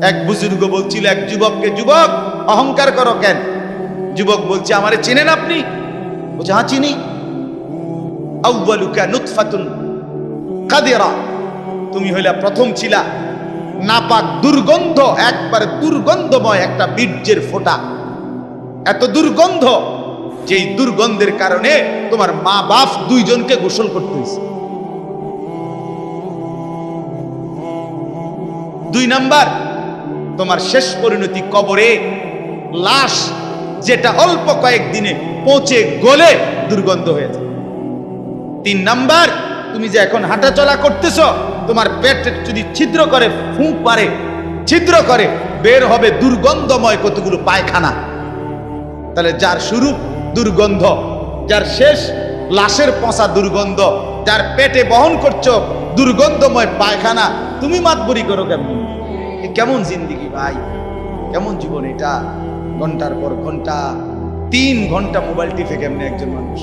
এক বুজুর্গ বলছিল এক যুবককে, যুবক অহংকার করো কেন? যুবক বলছে, আমারে চেনেন আপনি? বলছে, হ্যাঁ চিনি। আউয়ালুকা নুতফাতুন কাদিরা, তুমি হইলা প্রথম ছিলা নাপাক দুর্গন্ধ, একবারে দুর্গন্ধময় একটা বীর্যের ফোঁটা, এত দুর্গন্ধ যেই দুর্গন্ধের কারণে তোমার মা বাপ দুইজনকে গোসল করতে হয়েছে। 2 নাম্বার, তোমার শেষ পরিণতি কবরে, লাশ যেটা অল্প কয়েকদিনে পচে গলে দুর্গন্ধ হয়ে যায়। 3 নাম্বার, তুমি যে এখন হাঁটাচলা করতেছ, তোমার পেট যদি ছিদ্র করে, ফুঁক মারে, ছিদ্র করে, বের হবে দুর্গন্ধময় কতগুলো পায়খানা। তাহলে যার শুরু দুর্গন্ধ, যার শেষ লাশের পচা দুর্গন্ধ, যার পেটে বহন করছো দুর্গন্ধময় পায়খানা, তুমি মাতবরি করো কেমন? কেমন জিন্দিগি ভাই, কেমন জীবন এটা? ঘন্টার পর ঘন্টা, 3 ঘন্টা মোবাইল টিপে কেমনে একজন মানুষ?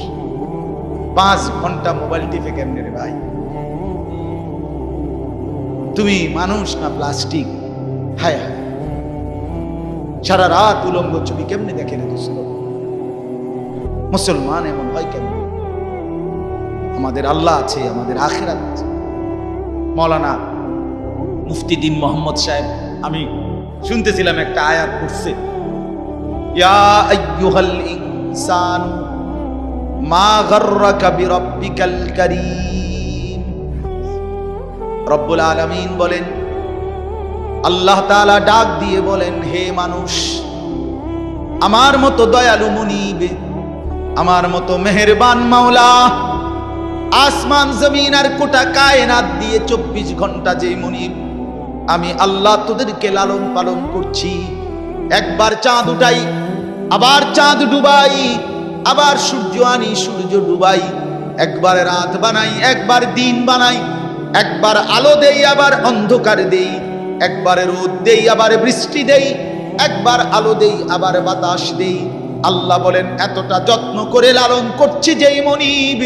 5 ঘন্টা মোবাইল টিপে কেমনে রে ভাই? তুমি মানুষ না প্লাস্টিক? হায় হায়, সারা রাত উলঙ্গ ছবি কেমনে দেখে রে দোস্ত? মুসলমান এমন হয় কেন? আমাদের আল্লাহ আছে, আমাদের আখিরাত আছে। মৌলানা মুফতি দ্বীন মোহাম্মদ সাহেব, আমি শুনতেছিলাম একটা আয়াত পড়ছে, ইয়া আইয়ুহাল ইনসান মা গাররাকা বিরাব্বিকাল কারীম। রব্বুল আলামিন বলেন, আল্লাহ তাআলা ডাক দিয়ে বলেন, হে মানুষ, আমার মতো দয়ালু মুনিব, আমার মতো মেহেরবান মাওলা, আসমান জমিন আর গোটা কায়নাত দিয়ে 24 ঘন্টা যে মুনিব, আমি আল্লাহ তোদেরকে লালন পালন করছি। একবার চাঁদ উঠাই, আবার চাঁদ ডুবাই, আবার সূর্য আনি, সূর্য ডুবাই, একবার রাত বানাই, একবার দিন বানাই, একবার আলো দেই, আবার অন্ধকার দেই, একবার রোদ দেই, আবার বৃষ্টি দেই, একবার আলো দেই, আবার বাতাস দেই। আল্লাহ বলেন, এতটা যত্ন করে লালন করছি যেই মনিব,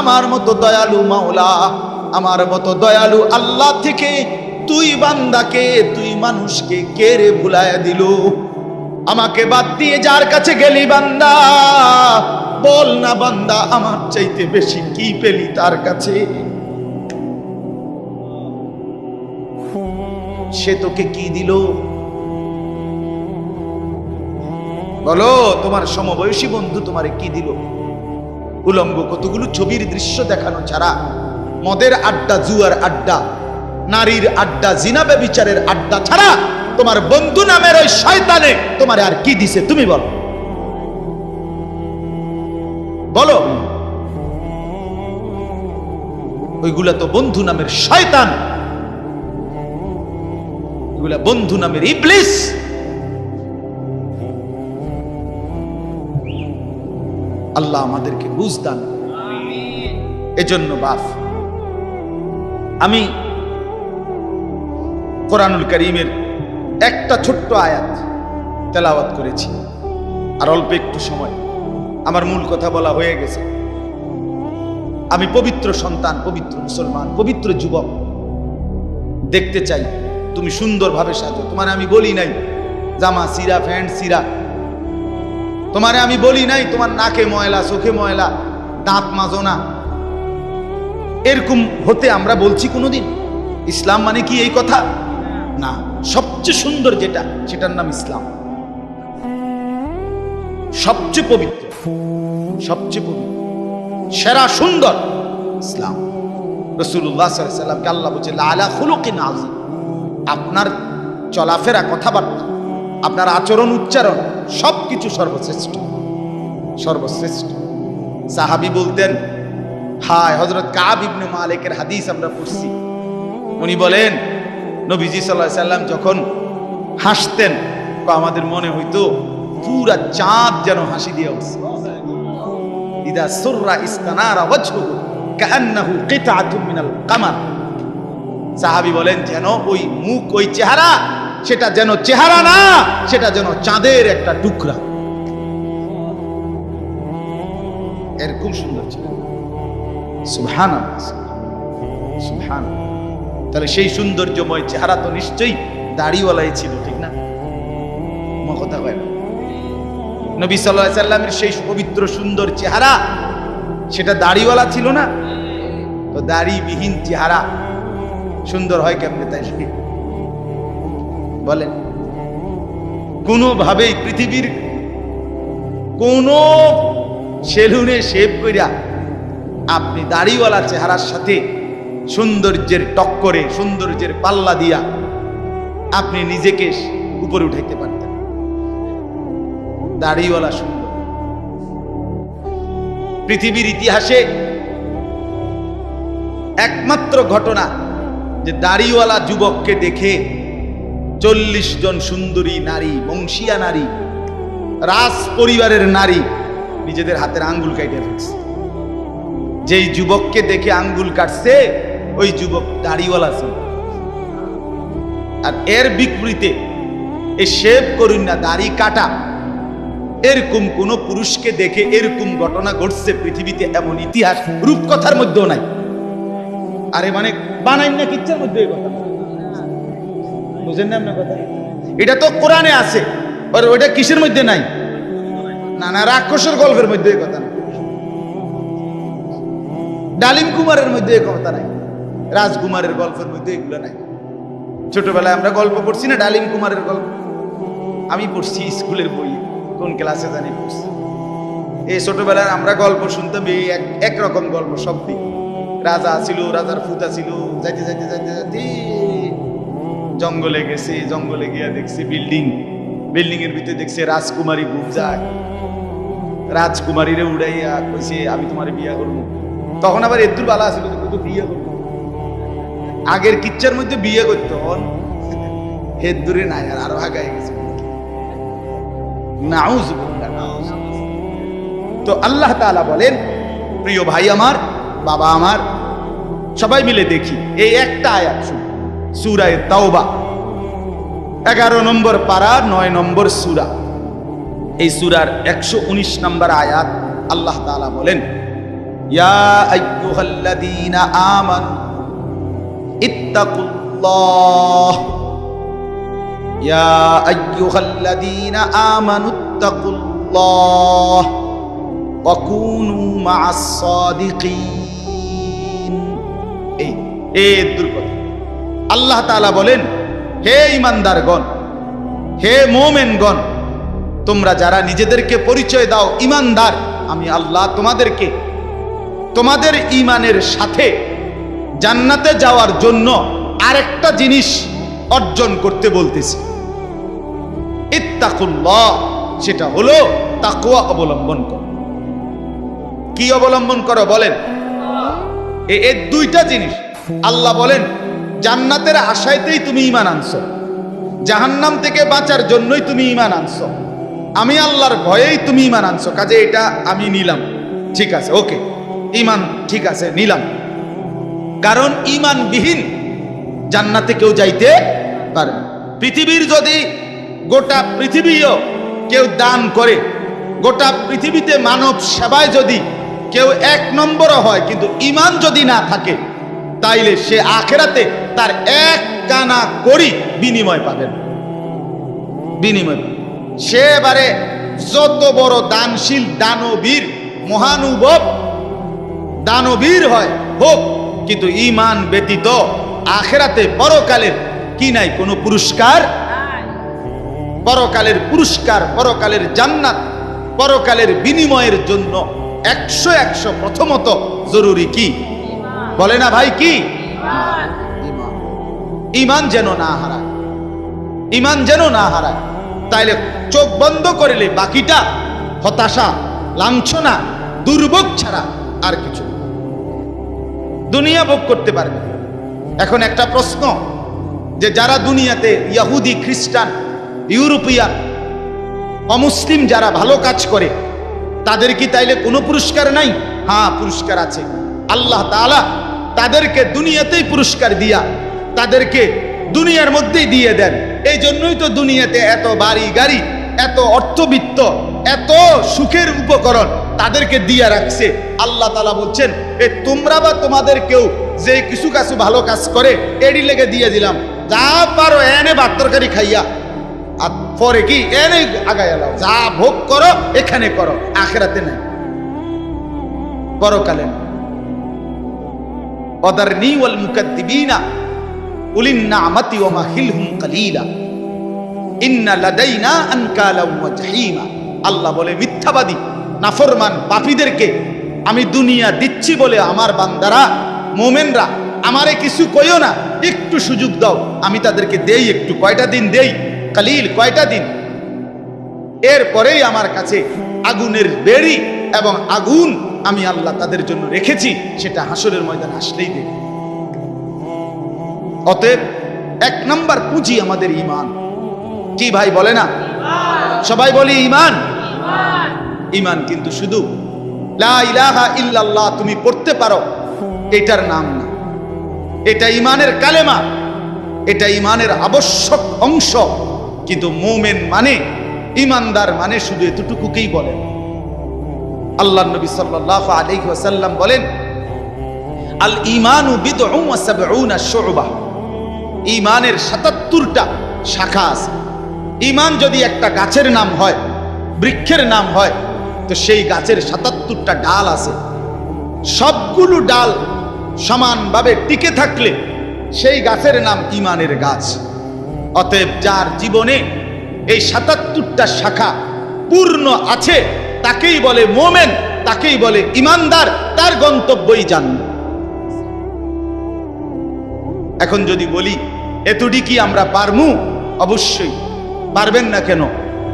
আমার মতো দয়ালু মাওলা, আমার মতো দয়ালু আল্লাহ থেকে তুই বান্দাকে, তুই মানুষকে কে রে ভুলায়া দিল? আমাকে বাদ দিয়ে যার কাছে গেলি বান্দা, বল না বান্দা, আমার চাইতে বেশি কি পেলি তার কাছে? সে তোকে কি দিল? বলো, তোমার সমবয়সী বন্ধু তোমারে কি দিল? উলঙ্গ কতগুলো ছবির দৃশ্য দেখানো ছাড়া, মদের আড্ডা, জুয়ার আড্ডা, নারীর আড্ডা, জিনা ব্যভিচারের আড্ডা ছাড়া তোমার বন্ধু নামের ওই শয়তানে তোমারে আর কি দিছে? তুমি বলো, বলো। ওইগুলা তো বন্ধু নামের শয়তান, ওইগুলা বন্ধু নামের ইবলিস। আল্লাহ আমাদেরকে বুঝ দান। এজন্য বাপ, আমি কোরআনুল কারীমের একটা ছোট্ট আয়াত তেলাওয়াত করেছি, আর অল্প একটু সময়, আমার মূল কথা বলা হয়ে গেছে। আমি পবিত্র সন্তান, পবিত্র মুসলমান, পবিত্র যুবক দেখতে চাই তুমি সুন্দরভাবে সাজো। তোমার আমি বলি নাই জামা সিরা, প্যান্ট সিরা, তোমারে আমি বলি নাই তোমার নাকে ময়লা, চোখে ময়লা, দাঁত মাজো না, এরকম হতে আমরা বলছি কোনোদিন? ইসলাম মানে কি এই কথা? না, সবচেয়ে সুন্দর যেটা, সেটার নাম ইসলাম। সবচেয়ে পবিত্র, সবচেয়ে পবিত্র, সেরা সুন্দর ইসলাম। রাসূলুল্লাহ সাল্লাল্লাহু আলাইহি ওয়াসাল্লামকে আল্লাহ বলছে, লাআলা খুলুকিন আযীম। আপনার চলাফেরা, কথাবার্তা, আপনার আচরণ, উচ্চারণ, সবকিছু সর্বশ্রেষ্ঠ, সর্বশ্রেষ্ঠ। সাহাবী বলতেন, হায়, হযরত কাব ইবনে মালিকের হাদিস আমরা পড়ছি, উনি বলেন, নবীজি সাল্লাল্লাহু আলাইহি ওয়াসাল্লাম যখন হাসতেন, আমাদের মনে হইতো পুরা চাঁদ যেন হাসি দিয়ে উঠছে। ইদা সুররা ইস্তানারা ওয়াজহুহু কাআন্নাহু কিতআতুম মিনাল কামার। সাহাবী বলেন, যেন ওই মুখ, ওই চেহারা, সেটা যেন চেহারা না, সেটা যেন চাঁদের একটা টুকরা। এরকম সুন্দর ছিল। সুবহানাল্লাহ, সুবহানাল্লাহ। তাহলে সেই সৌন্দর্যময় চেহারা তো নিশ্চয়ই দাড়িওয়ালাই ছিল, ঠিক না? কথা কয় না? নবী সাল্লাল্লাহু আলাইহি সাল্লামের সেই পবিত্র সুন্দর চেহারা, সেটা দাড়িওয়ালা ছিল না? তো দাড়িবিহীন চেহারা সুন্দর হয় কেমনে তাই বলেন? কোনোভাবেই পৃথিবীর কোন সেলুনে শেভ কইরা আপনি দাড়িওয়ালা চেহারার সাথে সৌন্দর্যের টক্করে, সৌন্দর্যের পাল্লা দিয়া আপনি নিজেকে উপরে উঠাইতে পারতেন। দাড়িওয়ালা সুন্দর। পৃথিবীর ইতিহাসে একমাত্র ঘটনা যে দাড়িওয়ালা যুবককে দেখে 40 জন সুন্দরী নারী, বংশীয়া নারী, রাজ পরিবারের নারী নিজেদের হাতের আঙ্গুল কাটে ফেলছে। যেই যুবককে দেখে আঙ্গুল কাটছে ওই যুবক দাড়িওয়ালা ছিল। আর এর বিপরীতে এই শেভ করুন না, দাড়ি কাটা, এরকম কোন পুরুষকে দেখে এরকম ঘটনা ঘটছে পৃথিবীতে এমন ইতিহাস রূপকথার মধ্যেও নাই। আরে মানে বানাই না কিচ্ছার মধ্যে এই কথা, বুঝেন না আপনার কথা? এটা তো কোরআনে আছে, আর ওইটা কিসের মধ্যে নাই? না না, রাক্ষসের গল্পের মধ্যে এই কথা নাই, ডালিম কুমারের মধ্যে এই কথা নাই, রাজকুমারের গল্পের মধ্যে এগুলো নাই। ছোটবেলায় আমরা গল্প পড়ছি না, ডালিম কুমারের গল্প আমি পড়ছি স্কুলের বই, কোন ক্লাসে জানি পড়ছি। এই ছোটবেলায় আমরা গল্প শুনতাম, এই একরকম গল্প সব দিন। রাজা ছিল, রাজার ফুতা ছিল, যাইতে যাইতে যাইতে যাইতে জঙ্গলে গেছে, জঙ্গলে গিয়া দেখছে বিল্ডিং, বিল্ডিং এর ভিতরে দেখছে রাজকুমারী ঘুম যায়, রাজকুমারীরে উড়াইয়া কইছে আমি তোমার বিয়া করবো। তখন আবার এদুর বালা ছিল তো বিয়ে করবো, আগের কিচ্ছার মধ্যে বিয়ে করতো, হেদ দূরে নাই, আর আরো আগায় গেছে। তো আল্লাহ তাআলা বলেন, প্রিয় ভাই আমার, বাবা আমার, সবাই মিলে দেখি এই একটা আয়াত শুনুন, সূরা তাওবা 11 নম্বর পারা 9 নম্বর সূরা। এই সূরার 119 নম্বর আয়াত আল্লাহ তাআলা বলেন, ইয়া আইয়ুহাল্লাযীনা আমানু ইত্তাকুল্লাহ, ইয়া আইয়ুহাল্লাযীনা আমানু ইত্তাকুল্লাহ ওয়া কুনু মা'আস সাদিকিন। এই দুর্গত আল্লাহ তাআলা বলেন, হে ঈমানদারগণ, হে মুমিনগণ, তোমরা যারা নিজেদেরকে পরিচয় দাও ঈমানদার, আমি আল্লাহ তোমাদেরকে তোমাদের ঈমানের সাথে জান্নাতে যাওয়ার জন্য আরেকটা জিনিস অর্জন করতে বলতেছি, ইত্তাকুল্লাহ, সেটা হলো তাকওয়া অবলম্বন করো। কি অবলম্বন করো বলেন? এই দুইটা জিনিস। আল্লাহ বলেন জান্নাতের আশায়তেই তুমি ঈমান আনছো, জাহান্নাম থেকে বাঁচার জন্যই তুমি ঈমান আনছো, আমি আল্লাহর ভয়েই তুমি ঈমান আনছো, কাজে এটা আমি নিলাম, ঠিক আছে, ওকে, ঈমান ঠিক আছে, নিলাম। কারণ ঈমানবিহীন জান্নাতে কেউ যাইতে পারে না। পৃথিবীর যদি গোটা পৃথিবীও কেউ দান করে, গোটা পৃথিবীতে মানব সেবায় যদি কেউ 1 নম্বরও হয়, কিন্তু ঈমান যদি না থাকে, তাইলে সে আখিরাতে তার 1 কানা করি বিনিময় পাবেন, বিনিময়। সে এবারে যত বড় দানশীল, দানবীর, মহানুভব দানবীর হয় হোক, কিন্তু ঈমান ব্যতীত আখিরাতে পরকালের কি নাই? কোনো পুরস্কার। পরকালের পুরস্কার, পরকালের জান্নাত, পরকালের বিনিময়ের জন্য 100 প্রথমত জরুরি কি বলে না ভাই? কি? ঈমান যেন না হারায়, ঈমান যেন না হারায়। তাইলে চোখ বন্ধ করলে বাকিটা হতাশা, লাঞ্ছনা, দুর্ভোগ ছাড়া আর কিছু দুনিয়া ভোগ করতে পারবে। এখন একটা প্রশ্ন, যে যারা দুনিয়াতে ইহুদি, খ্রিস্টান, ইউরোপিয়ান, অমুসলিম যারা ভালো কাজ করে, তাদের কি তাইলে কোনো পুরস্কার নাই? হ্যাঁ, পুরস্কার আছে। আল্লাহ তাআলা তাদেরকে দুনিয়াতেই পুরস্কার দিয়া তাদেরকে দুনিয়ার মধ্যেই দিয়ে দেন। এই জন্যই তো দুনিয়াতে এত বাড়ি গাড়ি, এত অর্থবিত্ত, এত সুখের উপকরণ তাদেরকে দিয়ে রাখছে। আল্লাহ তাআলা বলছেন, তোমরা বা তোমাদের কেউ যে কিছু ভালো কাজ করে এডি লেগে দিয়ে দিলাম, যা পারো এনে ভাত তরকারি খাইয়া, আর পরে কি এনে আগায় এলাও, যা ভোগ করো এখানে করো, আখিরাতে নাই, পরকালে না। ওয়াদারনি ওয়াল মুকাদ্দিবিনা উলিন নি'মাতি ওয়া মাহিলহুম কালিলা ইন্না লাদাইনা আনকালাম ওয়া জাহিমা। আল্লাহ বলে মিথ্যাবাদী নাফরমান পাপীদেরকে আমি দুনিয়া দিচ্ছি বলে আমার বান্দারা মুমিনরা আমারে কিছু কইও না, একটু সুযোগ দাও, আমি তাদেরকে দেই একটু, কয়টা দিন দেই, কালিল কয়টা দিন, এরপরেই আমার কাছে আগুনের বেড়ি এবং আগুন আমি আল্লাহ তাদের জন্য রেখেছি, সেটা হাসরের ময়দানে আসলেই দেব। অতএব এক নাম্বার পুঁজি আমাদের ঈমান। কি ভাই বলে না? সবাই বলি ঈমান। ঈমান কিন্তু শুধু লা ইলাহা ইল্লাল্লাহ তুমি পড়তে পারো এটার নাম না, এটা ঈমানের কালেমা, এটা ঈমানের আবশ্যক অংশ। কিন্তু মুমিন মানে, ঈমানদার মানে শুধু এতটুকুকেই বলেন। আল্লাহর নবী সাল্লাল্লাহু আলাইহি ওয়াসাল্লাম বলেন, আল ঈমানু বিদউন ওয়া সাবউনা শু'বা। ঈমানের ৭৭টা শাখা আছে। ঈমান যদি একটা গাছের নাম হয়, বৃক্ষের নাম হয়, তো সেই গাছের ৭৭টা ডাল আছে। সবগুলো ডাল সমানভাবে টিকে থাকলে সেই গাছের নাম ঈমানের গাছ। অতএব যার জীবনে এই ৭৭টা শাখা পূর্ণ আছে তাকেই বলে মুমিন, তাকেই বলে ঈমানদার, তার গন্তব্যই জান্নাত। এখন যদি বলি এতটি কি আমরা পারমু? অবশ্যই পারবেন না কেন?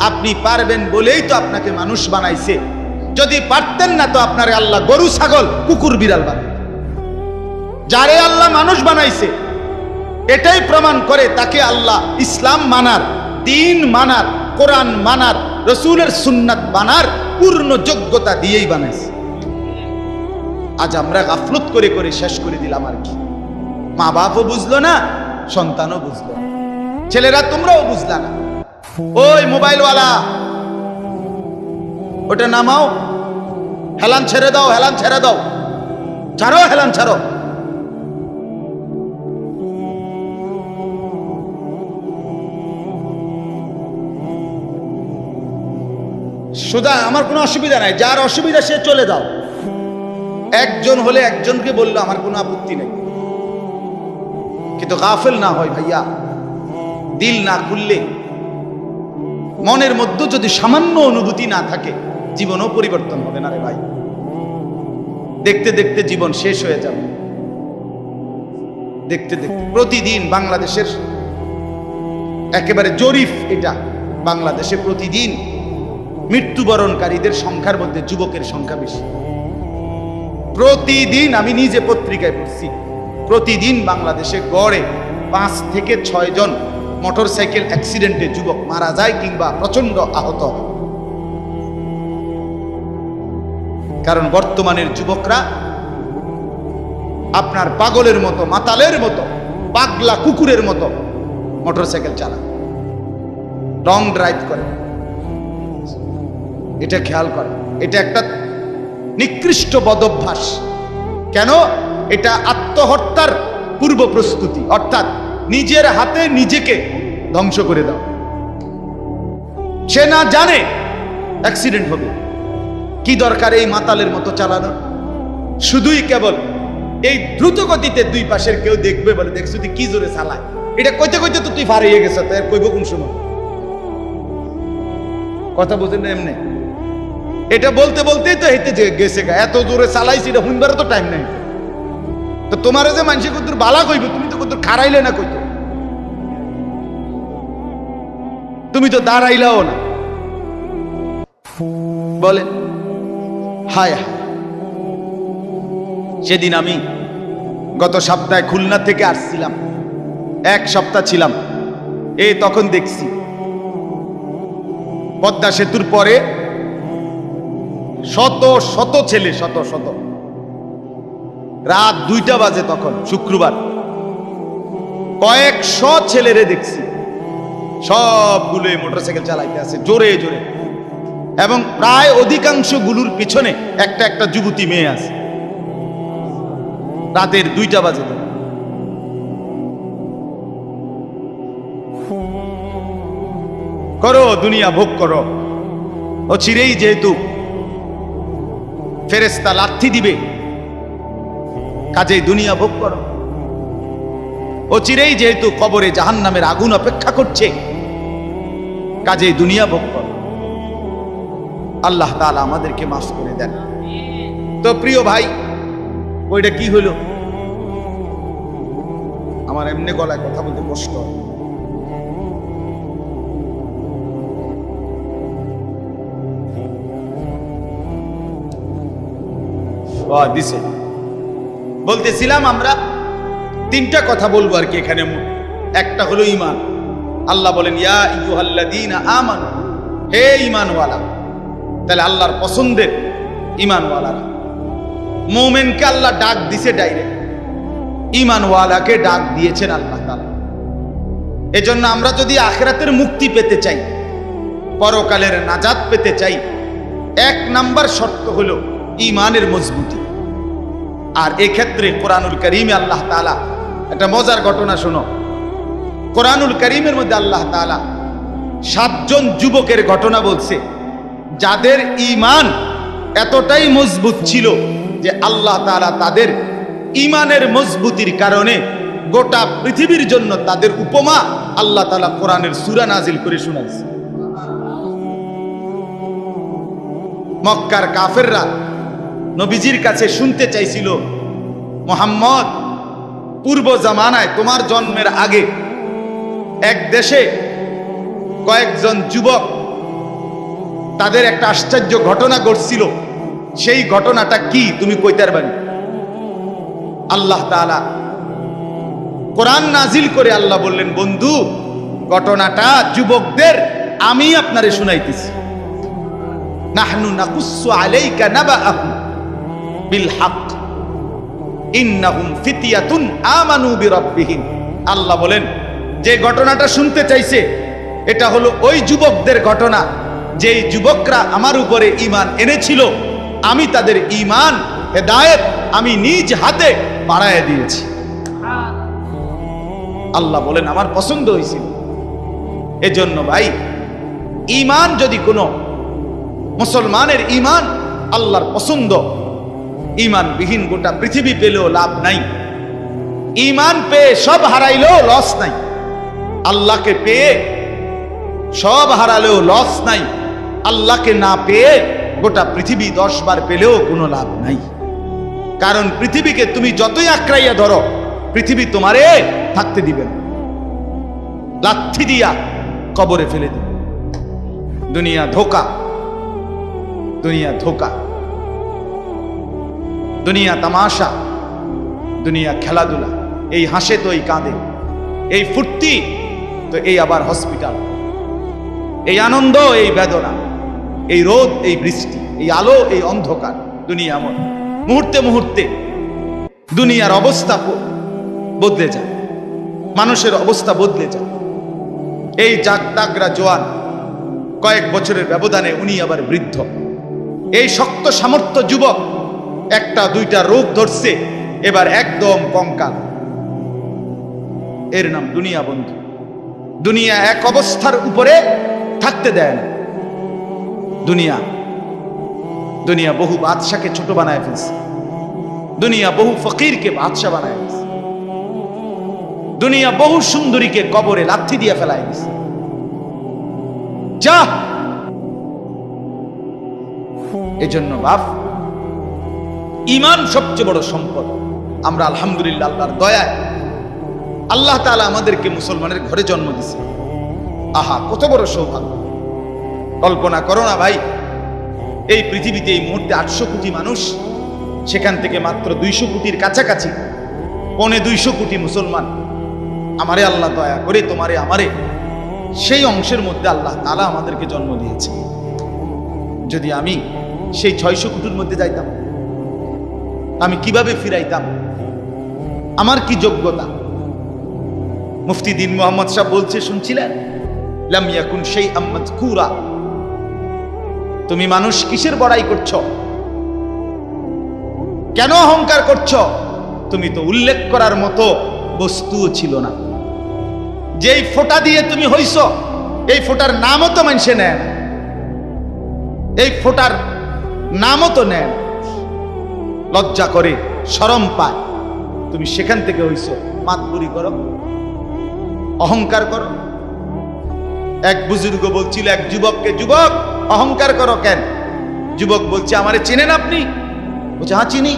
আপনি পারবেন বলেই তো আপনাকে মানুষ বানাইছে। যদি পারতেন না তো আপনারে আল্লাহ গরু ছাগল কুকুর বিড়াল বানাইতেন। যারে আল্লাহ মানুষ বানাইছে এটাই প্রমাণ করে তাকে আল্লাহ ইসলাম মানার, দ্বীন মানার, কোরআন মানার, রাসূলের সুন্নাত মানার পূর্ণ যোগ্যতা দিয়েই বানাইছে। আজ আমরা গাফলত করে করে শেষ করে দিলাম। আর কি, মা বাপও বুঝলো না, সন্তানও বুঝলো না, ছেলেরা তোমরাও বুঝলা না। ওই মোবাইলওয়ালা, ওটা নামাও, হেলান ছেড়ে দাও, হেলান ছেড়ে দাও, ছাড়ো, হেলান ছাড়ো। সোজা, আমার কোনো অসুবিধা নাই, যার অসুবিধা সে চলে যাও। একজন হলে একজনকে বললো আমার কোনো আপত্তি নেই, কিন্তু গাফেল না হয় ভাইয়া। দিল না খুললে, মনের মধ্যে যদি সামান্য অনুভূতি না থাকে, জীবনও পরিবর্তন হবে না রে ভাই। দেখতে দেখতে জীবন শেষ হয়ে যাবে। দেখতে দেখতে প্রতিদিন বাংলাদেশের একেবারে জরিপ এটা, বাংলাদেশে প্রতিদিন মৃত্যুবরণকারীদের সংখ্যার মধ্যে যুবকের সংখ্যা বেশি। প্রতিদিন, আমি নিজে পত্রিকায় পড়ছি, প্রতিদিন বাংলাদেশে গড়ে 5 থেকে 6 জন মোটরসাইকেল অ্যাক্সিডেন্টে যুবক মারা যায় কিংবা প্রচন্ড আহত হয়। কারণ বর্তমানের যুবকরা আপনার পাগলের মতো, মাতালের মতো, পাগলা কুকুরের মতো মোটরসাইকেল চালায়, লং ড্রাইভ করে। এটা খেয়াল করে, এটা একটা নিকৃষ্ট বদভ্যাস। কেন? এটা আত্মহত্যার পূর্ব প্রস্তুতি, অর্থাৎ নিজের হাতে নিজেকে ধ্বংস করে দাও। সে না জানে অ্যাক্সিডেন্ট হবে, কি দরকার এই মাতালের মতো চালানো? শুধুই কেবল এই দ্রুত গতিতে দুই পাশের কেউ দেখবে বলে, দেখছো তুই কি জোরে চালায়, এটা কইতে কইতে তো তুই ফারিয়ে গেছে, তো কইব কোন সময়? কথা বুঝেন না? এমনি এটা বলতে বলতেই তো হেঁটে গেছে, এত জোরে চালাইছি, এটা হুনবারও তো টাইম নাই। তো তোমার যে মানুষ কত বালা কইবে, তুমি তো কত খারাইলে না, কইতো তুমি তো দাঁড়াইলাও না। বলে হায় হায়। সেদিন আমি গত সপ্তাহে খুলনা থেকে আসছিলাম, 1 সপ্তাহ ছিলাম। তখন দেখছি পদ্মা সেতুর পরে শত শত ছেলে, শত শত, রাত 2টা বাজে তখন, শুক্রবার, কয়েকশো ছেলেরে দেখছি, সবগুলো মোটরসাইকেল চালাইতে আছে জোরে জোরে, এবং প্রায় অধিকাংশ গুলোর পিছনে একটা একটা যুবতী মেয়ে আছে। রাতের 2টা বাজে। করো, দুনিয়া ভোগ করো। ও চিরেই যেহেতু ফেরেশতা লাথি দিবে, কাজেই দুনিয়া ভোগ করো। ও চিরেই যেহেতু কবরে জাহান্নামের আগুন অপেক্ষা করছে, কাজেই দুনিয়া ভোগ করো। আল্লাহ তাআলা আমাদেরকে মাফ করে দেন। তো প্রিয় ভাই, ওইটা কি হলো? আমার এমনি গলায় কথা বলতে কষ্ট দিছে। বলতেছিলাম আমরা তিনটা কথা বলবো আর কি এখানে। একটা হলো ঈমান। আল্লাহ বলেন ইয়া আইয়ুহাল্লাযীনা আমানু, হে ঈমানওয়ালা। তাহলে আল্লাহর পছন্দের ঈমানওয়ালারা। মুমিনকে আল্লাহ ডাক দিছে ডাইরেক্ট, ঈমানওয়ালাকে ডাক দিয়েছেন আল্লাহ তাআলা। এজন্য আমরা যদি আখিরাতের মুক্তি পেতে চাই, পরকালের নাজাত পেতে চাই, এক নাম্বার শর্ত হলো ঈমানের মজবুতি। আর এক্ষেত্রে কোরআনুল কারীমে আল্লাহ তাআলা একটা মজার ঘটনা শোনো। কোরআনুল কারীমের মধ্যে আল্লাহ তাআলা 7 জন যুবকের ঘটনা বলছে, যাদের ঈমান এতটাই মজবুত ছিল যে আল্লাহ তাআলা তাদের ঈমানের মজবুতির কারণে গোটা পৃথিবীর জন্য তাদের উপমা আল্লাহ তাআলা কোরআনের সূরা নাজিল করে শোনাইছে। মক্কার কাফেররা নবীজির কাছে শুনতে চাইছিল, মুহাম্মদ, পূর্ব জামানায় তোমার জন্মের আগে এক দেশে কয়েকজন যুবক, তাদের একটা আশ্চর্য ঘটনা ঘটছিল, সেই ঘটনাটা কি তুমি কইতে পারবে? আল্লাহ তাআলা কোরআন নাজিল করে আল্লাহ বললেন, বন্ধু, ঘটনাটা যুবকদের আমি আপনারে শুনাইতেছি। নাহনু নাকুসু আলাইকা নাবাআহুম বিল হক ইন্নাহুম ফিতয়াতুন আমানু বিরাব্বিহিম। আল্লাহ বলেন, যে ঘটনাটা শুনতে চাইছে এটা হলো ওই যুবকদের ঘটনা, যেই যুবকরা আমার উপরে ঈমান এনেছিল, আমি তাদের ঈমান হেদায়েত আমি নিজ হাতে বাড়ায় দিয়েছি। আল্লাহ বলেন, আমার পছন্দ হয়েছিল। এজন্য ভাই, ঈমান যদি কোনো মুসলমানের ঈমান আল্লাহর পছন্দ, ঈমানবিহীন গোটা পৃথিবী পেলেও লাভ নাই। ঈমান পেয়ে সব হারাইলেও লস নাই। আল্লাহকে পেয়ে সব হারালেও লস নাই। আল্লাহকে না পেয়ে গোটা পৃথিবী 10 বার পেলেও কোনো লাভ নাই। কারণ পৃথিবীকে তুমি যতই আঁকড়াইয়া ধরো, পৃথিবী তোমারে থাকতে দিবে না, লাথি দিয়া কবরে ফেলে দিবে। দুনিয়া ধোকা, দুনিয়া ধোকা, দুনিয়া তামাশা, দুনিয়া খেলাধুলা। এই হাসে তো এই কাঁদে, এই ফুর্তি তো এই আবার হসপিটাল, এই আনন্দ এই বেদনা, এই রোদ এই বৃষ্টি, এই আলো এই অন্ধকার। দুনিয়া এমন, মুহূর্তে মুহূর্তে দুনিয়ার অবস্থা বদলে যায়, মানুষের অবস্থা বদলে যায়। এই জাগতাগরা জোয়ান, কয়েক বছরের ব্যবধানে উনি আবার বৃদ্ধ। এই শক্ত সামর্থ্য যুবক, একটা দুইটা রোগ ধরছে, এবার একদম কঙ্কাল। এর নাম দুনিয়া বন্ধু। দুনিয়া এক অবস্থার উপরে থাকতে দেয় না। দুনিয়া দুনিয়া বহু বাদশাকে ছোট বানায় ফেলছে। দুনিয়া বহু ফকিরকে বাদশা বানায় ফেলছে। দুনিয়া বহু সুন্দরীকে কবরে লাথি দিয়ে ফেলায় দিছে। যা, এজন্য বাপ, ঈমান সবচেয়ে বড় সম্পদ। আমরা আলহামদুলিল্লাহ আল্লাহর দয়ায় আল্লাহ তাআলা আমাদেরকে মুসলমানের ঘরে জন্ম দিয়েছে। আহা, কত বড় সৌভাগ্য! কল্পনা করো না ভাই, এই পৃথিবীতে এই মুহূর্তে 800 কোটি মানুষ, সেখান থেকে মাত্র 200 কোটির কাছাকাছি, 250 কোটি মুসলমান। আমারে আল্লাহ দয়া করে তোমারে আমারে সেই অংশের মধ্যে আল্লাহ তাআলা আমাদেরকে জন্ম দিয়েছে। যদি আমি সেই 600 কোটির মধ্যে যাইতাম, আমি কিভাবে ফিরাইতাম? আমার কি যোগ্যতা? মুফতি দ্বীন মুহাম্মদ সাহেব বলছে, শুনছিলেন, লাম ইয়াকুন শাইআম মাযকুরা। তুমি মানুষ কিসের বড়াই করছো? কেন অহংকার করছো? তুমি তো উল্লেখ করার মতো বস্তুও ছিল না। যেই ফোঁটা দিয়ে তুমি হইছো, এই ফোটার নামও তো মানুষে নেয় না, এই ফোটার নামও তো নেয় না। লজ্জা করে, শরম পায়। তুমি সেখান থেকে হইছো, মাতবুরি করো, অহংকার করো। এক বুজুর্গ বলছিল এক যুবককে, যুবক অহংকার করো কেন? যুবক বলছে, আমারে চিনেন আপনি? বলছে, হ্যাঁ চিনি।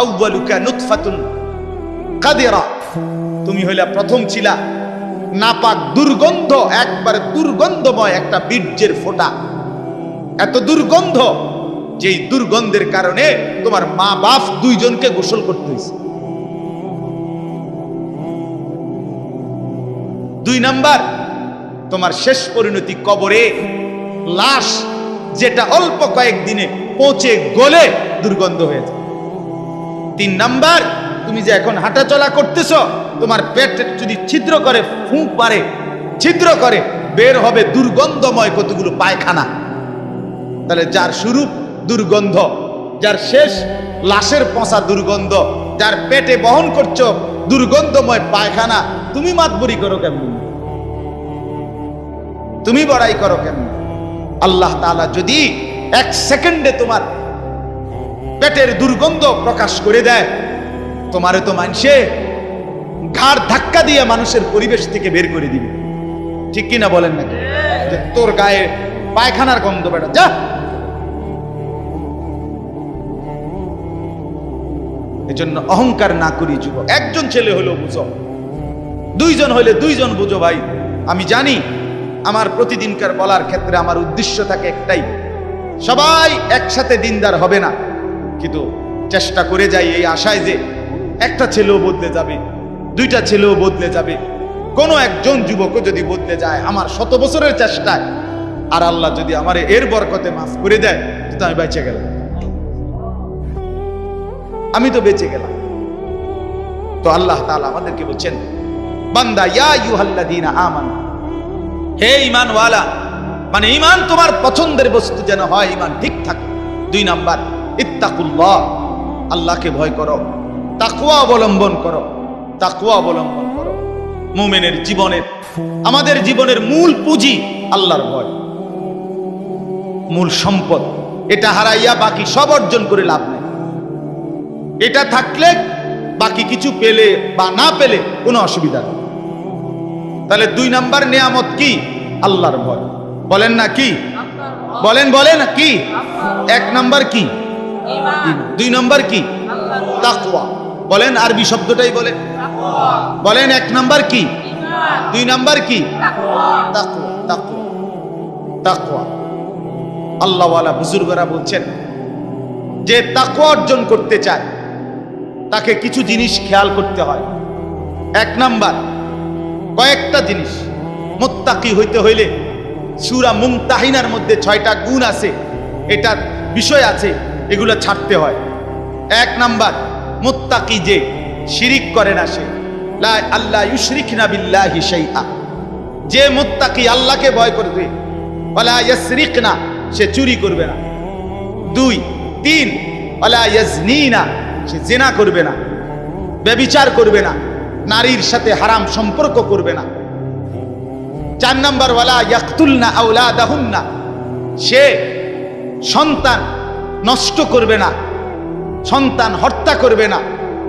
আউয়ালুকা নুতফাতুন কাদিরা, তুমি হইলা প্রথম ছিলা নাপাক দুর্গন্ধ, একবারে দুর্গন্ধময় একটা বীর্যের ফোঁটা। এত দুর্গন্ধ, যেই দুর্গন্ধের কারণে তোমার মা বাপ দুইজনকে গোসল করতে হয়েছে। 2 নাম্বার, তোমার শেষ পরিণতি কবরে, লাশ যেটা অল্প কয়েকদিনে পচে গলে দুর্গন্ধ হয়েছে। 3 নাম্বার, তুমি যে এখন হাঁটাচলা করতেছ, তোমার পেট যদি ছিদ্র করে, ফুঁক মারে, ছিদ্র করে, বের হবে দুর্গন্ধময় কতগুলো পায়খানা। তাহলে যার শুরু দুর্গন্ধ, যার শেষ লাশের পচা দুর্গন্ধ, যার পেটে বহন করছো দুর্গন্ধময় পায়খানা, তুমি মাতবরি করো কেমন? তুমি বড়াই করো কেমন? আল্লাহ তাআলা যদি 1 সেকেন্ডে তোমার পেটের দুর্গন্ধ প্রকাশ করে দেয়, তোমারে তো মানুষে ঘাড় ধাক্কা দিয়ে মানুষের পরিবেশ থেকে বের করে দিবে। ঠিক কিনা বলেন নাকি? যে তোর গায়ে পায়খানার গন্ধ, বেটা যা। এজন্য অহংকার না করি যুবক। একজন ছেলে হলেও বুঝো, 2 জন হলে 2 জন বুঝো। ভাই আমি জানি আমার প্রতিদিনকার বলার ক্ষেত্রে আমার উদ্দেশ্য থাকে একটাই, সবাই একসাথে দিনদার হবে না, কিন্তু চেষ্টা করে যাই এই আশায় যে একটা ছেলেও বদলে যাবে, 2টা ছেলেও বদলে যাবে, কোনো একজন যুবকও যদি বদলে যায় আমার 100 বছরের চেষ্টায়, আর আল্লাহ যদি আমার এর বরকতে মাফ করে দেয়, তো আমি বেঁচে গেলাম, আমি তো বেঁচে গেলাম। তো আল্লাহ তাআলা আমাদেরকে বলছেন, বান্দা ইয়া আইয়ুহাল্লাযীনা আমানু, হে ঈমানওয়ালা, মানে ঈমান তোমার পছন্দের বস্তু যেন হয়, ঈমান ঠিক থাকে। 2 নাম্বার, ইত্তাকুল্লাহ, আল্লাহকে ভয় করো, তাকওয়া অবলম্বন করো, তাকওয়া অবলম্বন করো। মুমিনের জীবনের, আমাদের জীবনের মূল পুঁজি আল্লাহর ভয়, মূল সম্পদ। এটা হারাইয়া বাকি সব অর্জন করে লাভ নেই। এটা থাকলে বাকি কিছু পেলে বা না পেলে কোনো অসুবিধা নেই। তাহলে 2 নাম্বার নিয়ামত কি? আল্লাহর ভয়। বলেন না কি? বলেন বলেন কি? 1 নাম্বার কি? ঈমান। 2 নাম্বার কি? তাকওয়া। বলেন আরবি শব্দটাই বলেন, বলেন 1 নাম্বার কি? ঈমান। 2 নাম্বার কি? তাকওয়া। তাকওয়া, তাকওয়া, তাকওয়া। আল্লাহওয়ালা বুজুর্গরা বলছেন, যে তাকওয়া অর্জন করতে চায় তাকে কিছু জিনিস খেয়াল করতে হয়। 1 নাম্বার, কয়েকটা জিনিস। মুত্তাকি হইতে হইলে সূরা মুমতাহিনার মধ্যে 6টা গুণ আছে, এটার বিষয় আছে, এগুলো ছাড়তে হয়। 1 নাম্বার, মুত্তাকি যে শিরিক করে না, সে লা আল্লাহ ইউশরিকনা বিল্লাহি শাইআ, যে মুত্তাকি আল্লাহকে ভয় করবে, ওয়ালা ইয়াসরিকনা, সে চুরি করবে না। 2, 3, ওয়ালা ইয়াজনিনা, সে জিনা করবে না, ব্যভিচার করবে না, নারীর সাথে হারাম সম্পর্ক করবে না। 4 নাম্বার, ওয়ালা ইয়াকতুলনা আওলাদাহুন্না, সে সন্তান নষ্ট করবে না, সন্তান হত্যা করবে না,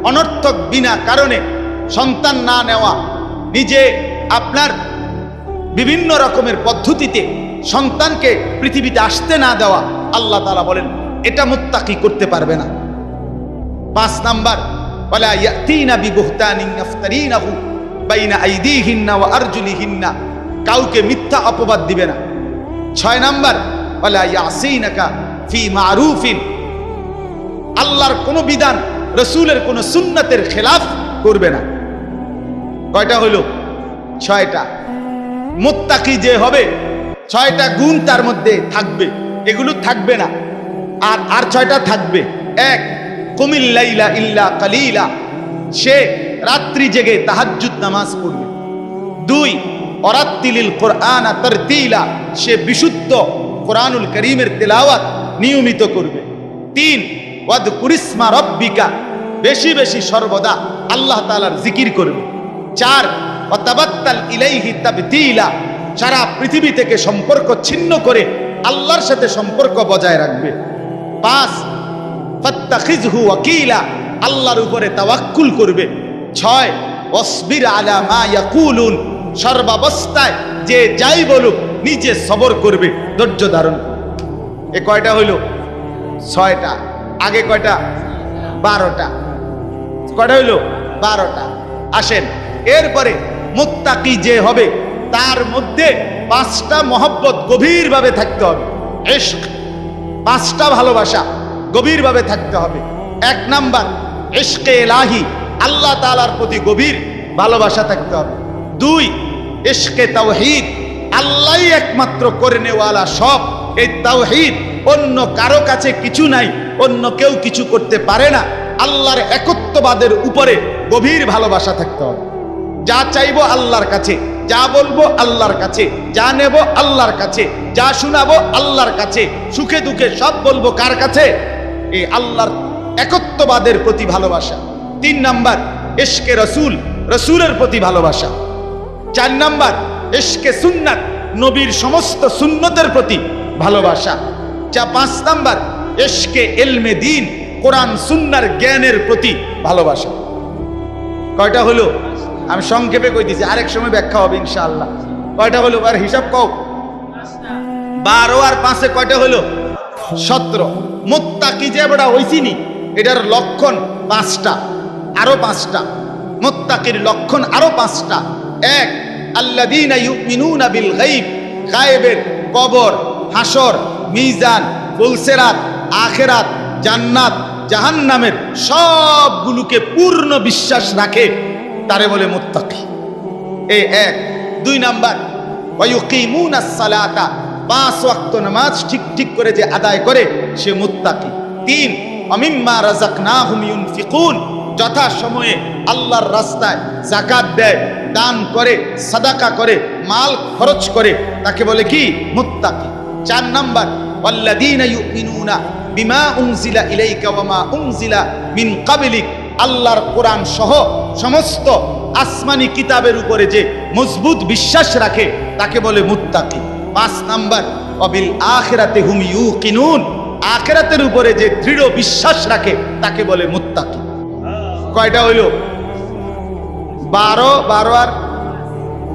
অনর্থক বিনা কারণে সন্তান না নেওয়া, নিজে আপনার বিভিন্ন রকমের পদ্ধতিতে সন্তানকে পৃথিবীতে আসতে না দেওয়া, আল্লাহ তাআলা বলেন এটা মুত্তাকি করতে পারবে না। 5 নাম্বার, ওয়ালা ইয়াতিনা বিবুহতানিন ইফতারিনাহু বাইনা আইদিহিন্না ওয়া আরজুলিহিন্না, কাউকে মিথ্যা অপবাদ দিবে না। 6 নাম্বার, ওয়ালা ইয়াসিনাকা ফি মারুফিন, আল্লাহর কোন বিধান, রাসূলের কোন সুন্নাতের খেলাফ করবে না। কয়টা হলো? 6টা। মুত্তাকি যে হবে 6টা গুণ তার মধ্যে থাকবে, এগুলো থাকবে না। আর 6টা থাকবে। 1, কুমিল লাইলা ইল্লা কালিলা, সে রাত্রি জেগে তাহাজ্জুদ নামাজ পড়বে। 2, ওয়ারাত্তিলিল কুরআনা তারতিলা, সে বিশুদ্ধ কোরআনুল কারীমের তেলাওয়াত নিয়মিত করবে। 3, ওয়াযকুরিসমা রাব্বিকা, বেশি বেশি সর্বদা আল্লাহ তাআলার জিকির করবে। 4, ওয়াতাবাত্তাল ইলাইহি তাবতিলা, সারা পৃথিবী থেকে সম্পর্ক ছিন্ন করে আল্লাহর সাথে সম্পর্ক বজায় রাখবে। 5 ফাত্তাখিযহু ওয়াকিলা, আল্লাহর উপরে তাওয়াক্কুল করবে। 6 ওয়াসবির আলা মা ইয়াকুলুন, সর্বাবস্থায় যে যাই বলুক নিজে সবর করবে, ধৈর্য ধারণ করবে। এ কয়টা হইল? 6টা। আগে কয়টা? 12টা। কয়টা হইল? 12টা। আসেন, এরপরে মুত্তাকি যে হবে তার মধ্যে 5টা মহব্বত গভীরভাবে থাকতে হবে। ইশক, 5টা ভালোবাসা গভীরভাবে থাকতে হবে। 1 নাম্বার ইশকে ইলাহি, আল্লাহ তাআলার প্রতি গভীর ভালোবাসা থাকতে হবে। 2 ইশকে তাওহীদ, আল্লাহই একমাত্র করে নেওয়ালা সব। এই তাওহীদ, অন্য কারো কাছে কিছু নাই, অন্য কেউ কিছু করতে পারে না। আল্লাহর একত্ববাদের উপরে গভীর ভালোবাসা থাকতে হবে। যা চাইবো আল্লাহর কাছে, যা বলবো আল্লাহর কাছে, যা নেব আল্লাহর কাছে, যা শোনাবো আল্লাহর কাছে, সুখে দুঃখে সব বলবো কার কাছে? এই আল্লাহর একত্ববাদের প্রতি ভালোবাসা। 3 নাম্বার ইশকে রসুল, রসুলের প্রতি ভালোবাসা। 4 নাম্বার ইশকে সুন্নাত, নবীর সমস্ত সুন্নতের প্রতি ভালোবাসা। 5 নাম্বার ইশকে ইলমে দ্বীন, কোরআন সুন্নাহর জ্ঞানের প্রতি ভালোবাসা। কয়টা হলো? আমি সংক্ষেপে কই দিছি, আরেক সময় ব্যাখ্যা হবে ইনশাআল্লাহ। কয়টা হলো? আর হিসাব কও। 12 আর 5 কয়টা হলো? 17। মুত্তাকি যে বড় হইছিনি, এটার লক্ষণ 5টা, আরো 5টা। মুত্তাকির লক্ষণ আরো 5টা। 1 আল্লাযীনা ইউমিনুনা বিল গায়ব, গায়েবের, কবর, হাসর, মিজান, ফুলসিরাত, আখিরাত, জান্নাত, জাহান্নামের সবগুলোকে পূর্ণ বিশ্বাস রাখে, তারে বলে মুত্তাকি। এই 1। 2 নাম্বার ওয়ায়ুকিমুনাস সালাতা, 5 ওয়াক্ত নামাজ ঠিক ঠিক করে যে আদায় করে সে মুত্তাকি। 3 ওয়ামিম্মা রাযাকনাহুম ইউনফিকুন, যথা সময়ে আল্লাহর রাস্তায় যাকাত দেয়, দান করে, সাদাকা করে, মাল খরচ করে, তাকে বলে কি? মুত্তাকি। 4 নাম্বার ওয়াল্লাযীনা ইউমিনুনা বিমা উনজিলা ইলাইকা ওয়া মা উনজিলা মিন ক্বাবলিক, আল্লাহর কোরআন সহ সমস্ত আসমানি কিতাবের উপরে যে মজবুত বিশ্বাস রাখে তাকে বলে মুত্তাকি। 5 নাম্বার ওয়াবিল আখিরাতি হুম ইউকিনুন, আখিরাতের উপরে যে দৃঢ় বিশ্বাস রাখে তাকে বলে মুত্তাকি। কয়টা হইল? 12 আর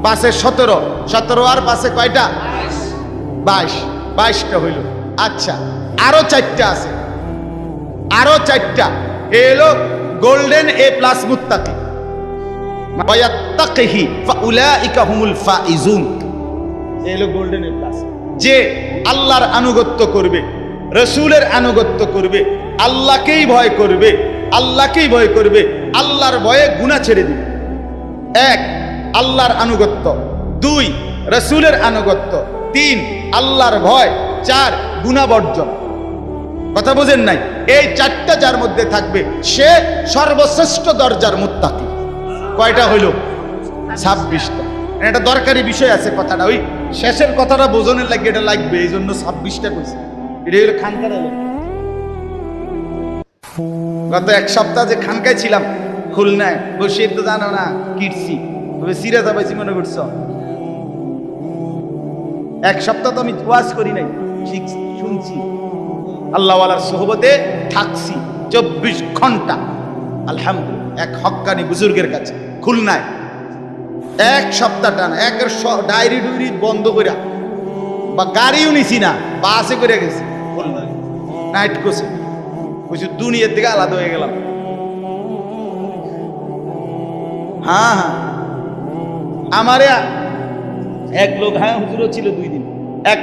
5 17, 17 আর 5 কয়টা? 22টা হইল। আচ্ছা, আরো 4টা আছে, আরো 4টা। এলো গোল্ডেন এ প্লাস মুত্তাকি। ওয়ায়াত্তাকিহি ফাউলাইকা হুমুল ফাইজুন, এলো গোল্ডেন এ প্লাস। যে আল্লাহর আনুগত্য করবে, রসুলের আনুগত্য করবে, আল্লাহকেই ভয় করবে, আল্লাহকেই ভয় করবে, আল্লাহর ভয়ে গুনাহ ছেড়ে দিবে। 1 আল্লাহর আনুগত্য, 2 রসুলের আনুগত্য, 3 আল্লাহর ভয়, 4 গুনাহ বর্জন। কথা বুঝেন নাই? এই 4টা যার মধ্যে থাকবে সে সর্বশ্রেষ্ঠ দরজার মুত্তাকি। কয়টা হইল? 26টা। এটা দরকারি বিষয় আছে কথাটা, ওই শেষের কথাটা বোঝনের লাগে এটা লাগবে, এই জন্য 26টা কইছে। এটা হলো খানকার। গত 1 সপ্তাহ যে খানকায় ছিলাম খুলনায়, বসে তো জানো না কিটছি, তবে সিরাজা পাইছি মনে করছো। 1 সপ্তাহ তো আমি ওয়াজ করি নাই, শুনছি, আল্লাহওয়ালার সোহবতে থাকছি 24 ঘন্টা আলহামদুলিল্লাহ, এক হক্কানি বুজুর্গের কাছে খুলনায়। 1 সপ্তাহ টানা, একের ডায়েরি ডুইরি বন্ধ করে, বা গাড়িও নিছি না, বাসে করে গেছি নাইট কোর্সে। বুঝি দুনিয়ার থেকে আলাদা হয়ে গেলাম। হ্যাঁ, আমারে এক লোক, হ্যাঁ হুজুরও ছিল 2 দিন, এক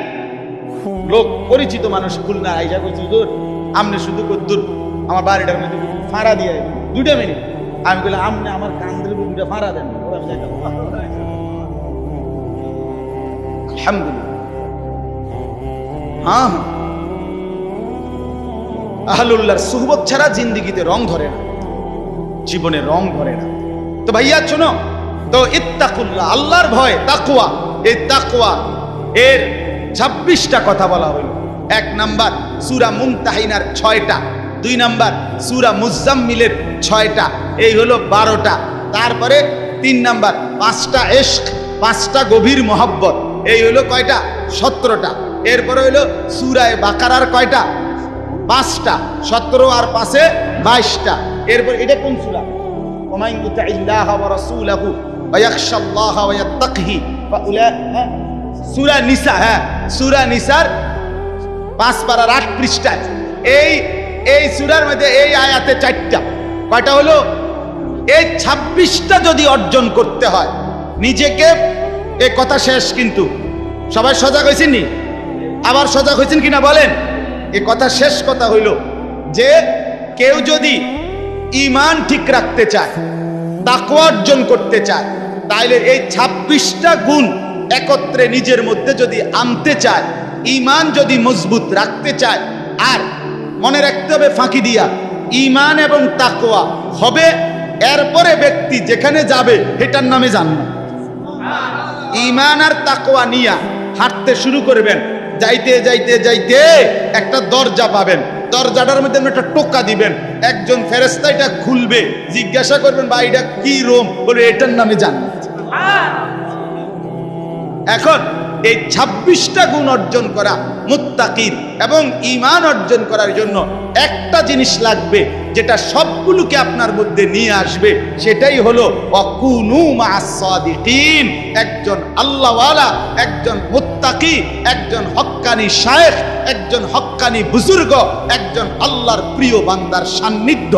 লোক পরিচিত মানুষ খুলনা আইসা করছে, হুজুর আমনে শুধু কদ্দুর আমার বাড়িটার মধ্যে ফাঁড়া দিয়ে 2টা মিনিট। আমি বললাম আমনে আমার কান্দের 2টা ফাঁড়া দেন। আলহামদুলিল্লাহ। হ্যাঁ, আহলুল্লাহর সুহবত ছাড়া জিন্দেগিতে রং ধরে না, জীবনে রং ধরে না। তো ভাইয়া শোনো, তো ইত্তাকুল্লাহ, আল্লাহর ভয়, তাকওয়া। এই তাকওয়া এর 26টা কথা বলা হইল। 1 নাম্বার সূরা মুমতাহিনার 6টা, 2 নাম্বার সূরা মুজাম্মিলের 6টা, এই হলো 12টা। তারপরে 3 নাম্বার 5টা ইশক, 5টা গভীর মহব্বত, এই হইলো কয়টা? 17টা। এরপরে হইলো সূরা বাকারার কয়টা? 5টা। 17 আর 5-এ 22টা। এরপর এটা কোন সূরা? ওয়া মান ইউতি'ল্লাহ ওয়া রাসূলাহু ওয়া ইয়াখশাল্লাহ ওয়া ইয়াত্তাকিহি ফাউলাইকা। সূরা নিসা, হ্যাঁ সূরা নিসার 5 পারার 8 পৃষ্ঠায় এই সূরার মধ্যে এই আয়াতে 4টা। কয়টা হলো? এই 26টা যদি অর্জন করতে হয় নিজেকে, এই কথা শেষ। কিন্তু সবাই সজাগ হয়েছেন নি? আবার সজাগ হয়েছেন কিনা বলেন? এই কথা শেষ কথা হইল যে কেউ যদি ঈমান ঠিক রাখতে চায়, তাকওয়া অর্জন করতে চায়, তাইলে এই 26টা গুণ একত্রে নিজের মধ্যে যদি আনতে চায়, ঈমান যদি মজবুত রাখতে চায়, আর মনে রাখতে হবে ফাঁকি দিয়া ঈমান এবং তাকওয়া হবে, এরপরে ব্যক্তি যেখানে যাবে এটার নামে জান্নাত। ঈমান আর তাকওয়া নিয়া হাঁটতে শুরু করবেন, যাইতে যাইতে যাইতে একটা দরজা পাবেন, দরজাটার মধ্যে একটা টোকা দিবেন, একজন ফেরেশতা এটা খুলবে, জিজ্ঞাসা করবেন ভাই এটা কি রুম? বলে এটার নামে জান্নাত। এখন এই 26টা গুণ অর্জন করা মুত্তাকির এবং ঈমান অর্জন করার জন্য একটা জিনিস লাগবে, যেটা সবগুলোকে আপনার মধ্যে নিয়ে আসবে, সেটাই হলো ওয়াকুনু মা'আস সাদিকিন। একজন আল্লাহওয়ালা, একজন মুত্তাকি, একজন হক্কানি শায়েখ, একজন হক্কানি বুজুর্গ, একজন আল্লাহর প্রিয় বান্দার সান্নিধ্য,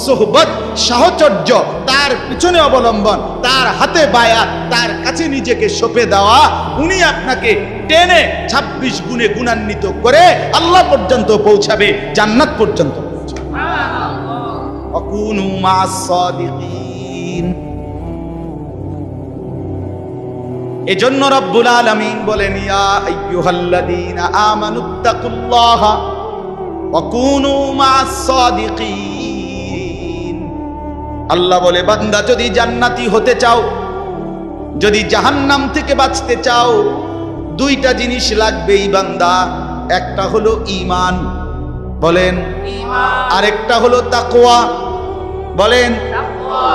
সোহবত, সাহচর্য, তার পিছনে অবলম্বন, তার হাতে বায়াত, তার কাছে নিজেকে সঁপে দেওয়া, উনি আপনাকে টেনে 26 গুণে গুণান্বিত করে আল্লাহ পর্যন্ত পৌঁছাবে, জান্নাত পর্যন্ত পৌঁছাবে। ওয়াকুনু মা'আস সাদিকিন। এজন্য রব্বুল আলামিন বলেন ইয়া আইয়ুহাল্লাযীনা আমানুত্তাকুল্লাহা ওয়াকুনু মা'আস সাদিকিন। আল্লাহ বলে বান্দা যদি জান্নাতি হতে চাও, যদি জাহান্নাম থেকে বাঁচতে চাও, 2টা জিনিস লাগবেই বান্দা। একটা হলো ঈমান, বলেন ঈমান, আরেকটা হলো তাকওয়া, বলেন তাকওয়া।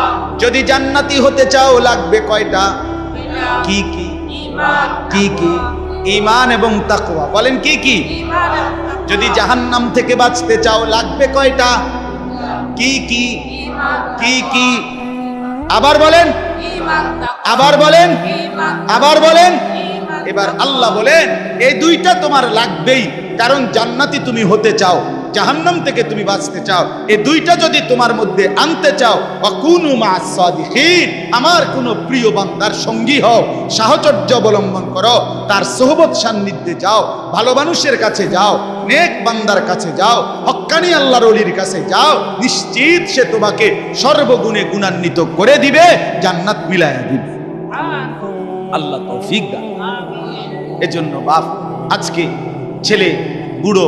যদি জান্নাতি হতে চাও লাগবে কয়টা? কি কি? ঈমান। কি কি? ঈমান এবং তাকওয়া। বলেন কি কি? ঈমান। যদি জাহান্নাম থেকে বাঁচতে চাও লাগবে কয়টা? কি কি? ঈমান। কি কি? আবার বলেন ঈমান, আবার বলেন ঈমান, আবার বলেন। এবার আল্লাহ বলেন এই 2টা তোমার লাগবেই, কারণ জান্নাতি তুমি হতে চাও, জাহান্নাম থেকে তুমি বাঁচতে চাও। এই 2টা যদি তোমার মধ্যে আনতে চাও, ওয়াকুনু মা'আস সাদিকিন, আমার কোন প্রিয় বান্দার সঙ্গী হও, সাহচর্য অবলম্বন করো, তার সোহবত সান্নিধ্যে যাও, ভালো মানুষের কাছে যাও, নেক বান্দার কাছে যাও, হক্কানি আল্লাহর ওলির কাছে যাও, নিশ্চিত সে তোমাকে সর্বগুণে গুণান্বিত করে দিবে, জান্নাত মিলায়া দিবে। আল্লাহ তৌফিক দান। এজন্য বাপ, আজকে ছেলে, বুড়ো,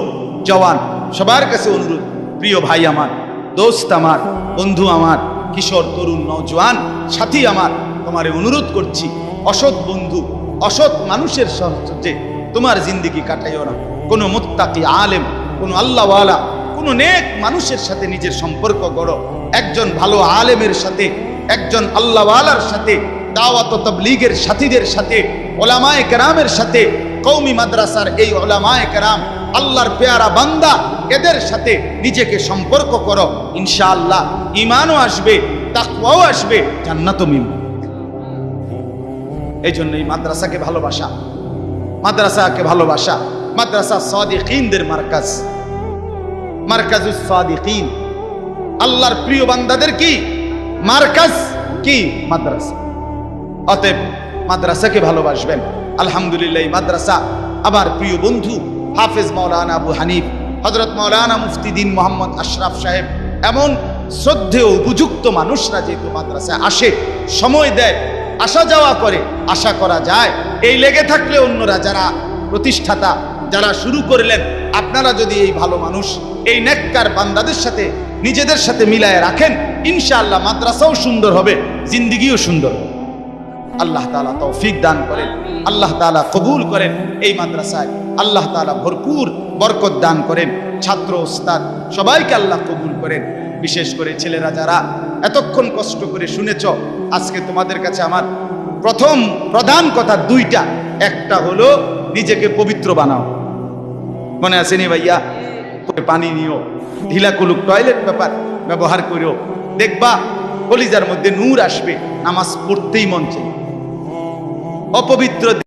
জওয়ান সবার কাছে অনুরোধ, প্রিয় ভাই আমার, দোস্ত আমার, বন্ধু আমার, কিশোর, তরুণ, নওজোয়ান সাথী আমার, তোমারে অনুরোধ করছি, অসৎ বন্ধু, অসৎ মানুষের সাথে তোমার জিন্দেগি কাটাইও না। কোনো মুত্তাকি আলেম, কোনো আল্লাহওয়ালা, কোনো নেক মানুষের সাথে নিজের সম্পর্ক গড়ো। একজন ভালো আলেমের সাথে, একজন আল্লাহওয়ালার সাথে, দাওয়াত ও তাবলীগের সাথীদের সাথে, উলামায়ে কেরামের সাথে, কওমি মাদ্রাসার এই উলামায়ে কেরাম, আল্লাহর পেয়ারা বান্দা, এদের সাথে নিজেকে সম্পর্ক করো, ইনশাআল্লাহ ঈমানও আসবে, তাকওয়াও আসবে, জান্নাতও মিলবে। এই জন্য এই মাদ্রাসাকে ভালোবাসা, মাদ্রাসাকে ভালোবাসা। মাদ্রাসা সাদিকিনদের মার্কাজ, মার্কাজুস সাদিকিন, আল্লাহর প্রিয় বান্দাদের কি মার্কাজ, কি মাদ্রাসা। অতএব মাদ্রাসাকে ভালোবাসবেন। আলহামদুলিল্লাহ মাদ্রাসা আমার প্রিয় বন্ধু হাফেজ মাওলানা আবু হানিফ, হযরত মাওলানা মুফতি দ্বীন মোহাম্মদ আশরাফ সাহেব, এমন শ্রদ্ধেয় উপযুক্ত মানুষরা যেহেতু মাদ্রাসায় আসে, সময় দেয়, আসা যাওয়া করে, আশা করা যায় এই লেগে থাকলে অন্যরা যারা প্রতিষ্ঠাতা, যারা শুরু করলেন, আপনারা যদি এই ভালো মানুষ, এই নেককার বান্দাদের সাথে নিজেদের সাথে মিলায় রাখেন, ইনশাআল্লাহ মাদ্রাসাও সুন্দর হবে, জিন্দেগিও সুন্দর হবে। আল্লাহ তাআলা তৌফিক দান করেন, আল্লাহ তাআলা কবুল করেন। এই মাদ্রাসায় আল্লাহ তাআলা ভরপুর বরকত দান করেন। ছাত্র, ওস্তাদ সবাইকে আল্লাহ কবুল করেন। বিশেষ করে ছেলেরা যারা এতক্ষণ কষ্ট করে শুনেছ, আজকে তোমাদের কাছে আমার প্রথম প্রধান কথা দুইটা, একটা হলো নিজেকে পবিত্র বানাও। মনে আছে নি ভাইয়া? পানি নিও, ঢিলা কুলুক টয়লেট পেপার ব্যবহার করো, দেখবা কলিজার মধ্যে নূর আসবে, নামাজ পড়তেই মন চাই। অপবিত্র